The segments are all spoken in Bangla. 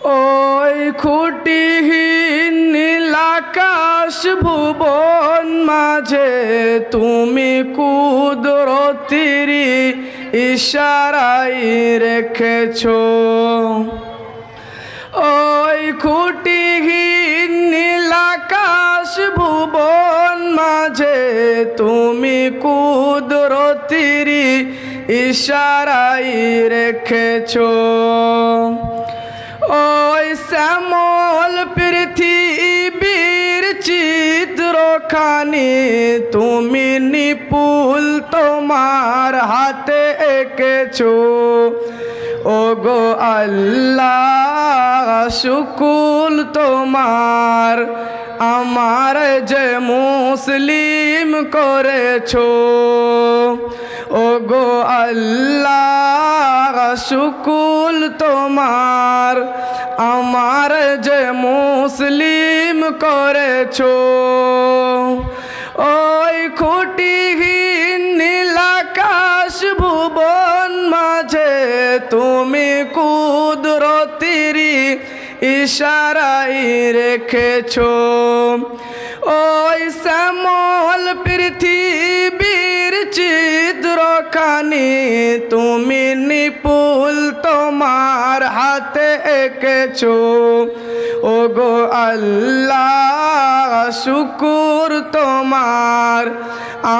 ওই খুঁটিহীন নীলাকাশ ভুবন মাঝে তুমি কুদরতির ইশারায় রেখেছো। ওই খুঁটিহীন নীলাকাশ ভুবন মাঝে তুমি কুদরতির ইশারায় রেখেছো। ওই শ্যামল পৃথিবীর চিত্রখানি তুমি নিপুল তোমার হাতে এঁকেছো। ওগো আল্লাহ শুকুর তোমার, আমার যে মুসলিম করেছো। ওগো আল্লাহ শুকুর তোমার, আমার যে মুসলিম করেছো। ওই খুঁটিহীন নীলাকাশ ভুবন মাঝে তুমি কুদরতির ইশারায় রেখেছো। ওই শ্যামল পৃথিবীর চিত্রখানি তুমি নিপুল তোমার হাতে এঁকেছো। ওগো আল্লাহ শুকুর তোমার,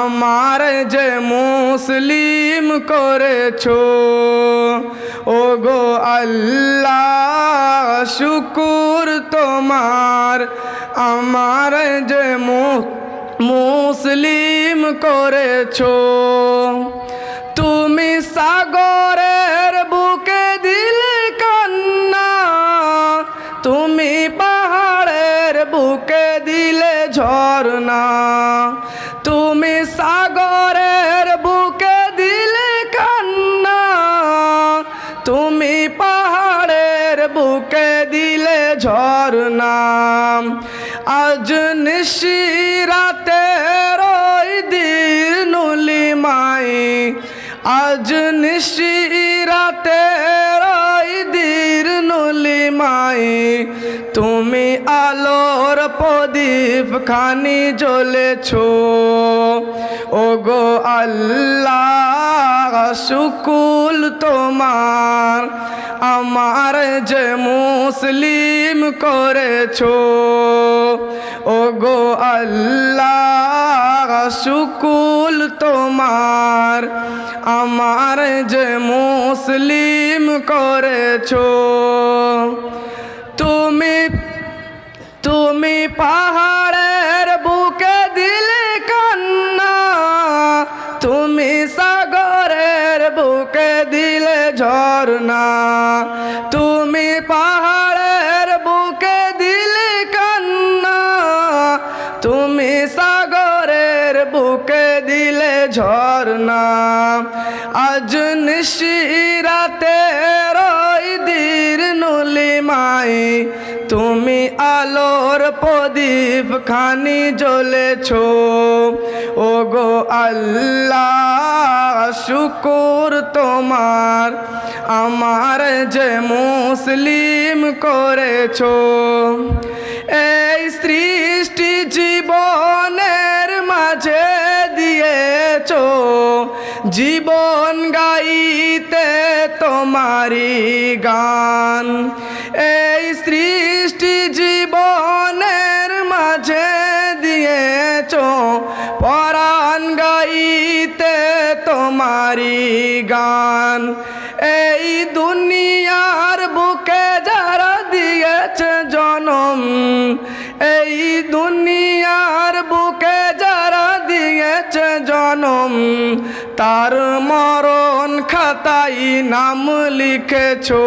আমার যে মুসলিম করেছো। ওগো আল্লাহ শুকুর তোমার, আমার যে মুসলিম করেছো। তুমি সাগরের বুকে দিলে কান্না, তুমি পাহাড়ের বুকে দিলে ঝরনা। তুমি সাগরের বুকে দিলে কান্না, তুমি পাহাড়ের বুকে দিলে ঝরনা। আজ নিশিরাতে ওই দিনুলিমাই, আজ নিশিরাতে ওই দিনুলিমাই তুমি আলোর প্রদীপ খানি জ্বলেছো। ওগো আল্লাহ শুকুর তোমার, আমার যে মুসলিম করেছো। ওগো আল্লাহ শুকুর তোমার, আমার যে মুসলিম করেছো। তুমি পাহাড়ের বুকে দিলে কান্না, তুমি সাগরের বুকে দিলে ঝরনা। তুমি পাহাড়ের বুকে দিলে কান্না, তুমি সাগরের বুকে দিলে ঝরনা। আজ নিশিরাতে ওই দিনুলিমাই তুমি আলোর প্রদীপ খানি জ্বলেছো। ওগো আল্লাহ শুকুর তোমার, আমার যে মুসলিম করেছো। এই সৃষ্টি জীবনের মাঝে দিয়েছো, জীবন গাইতে তোমারি গান। এই সৃষ্টি জীবনের মাঝে দিয়েছো, পরাণ গাইতে তোমারি গান। এই দুনিয়ার বুকে যারা দিয়েছে জনম, এই দুনিয়ার বুকে যারা দিয়েছে জনম, তার মরণ খাতায় নাম লিখেছো।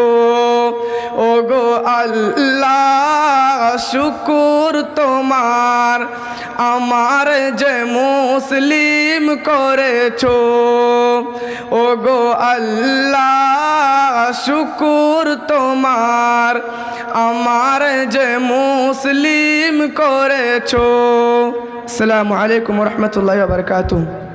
ওগো আল্লাহ শুকুর তোমার, আমার যে মুসলিম করেছো। ওগো আল্লাহ শুকুর তোমার, আমার যে মুসলিম করেছো। আসসালামু আলাইকুম ওয়া রাহমাতুল্লাহি ওয়া বারাকাতুহু।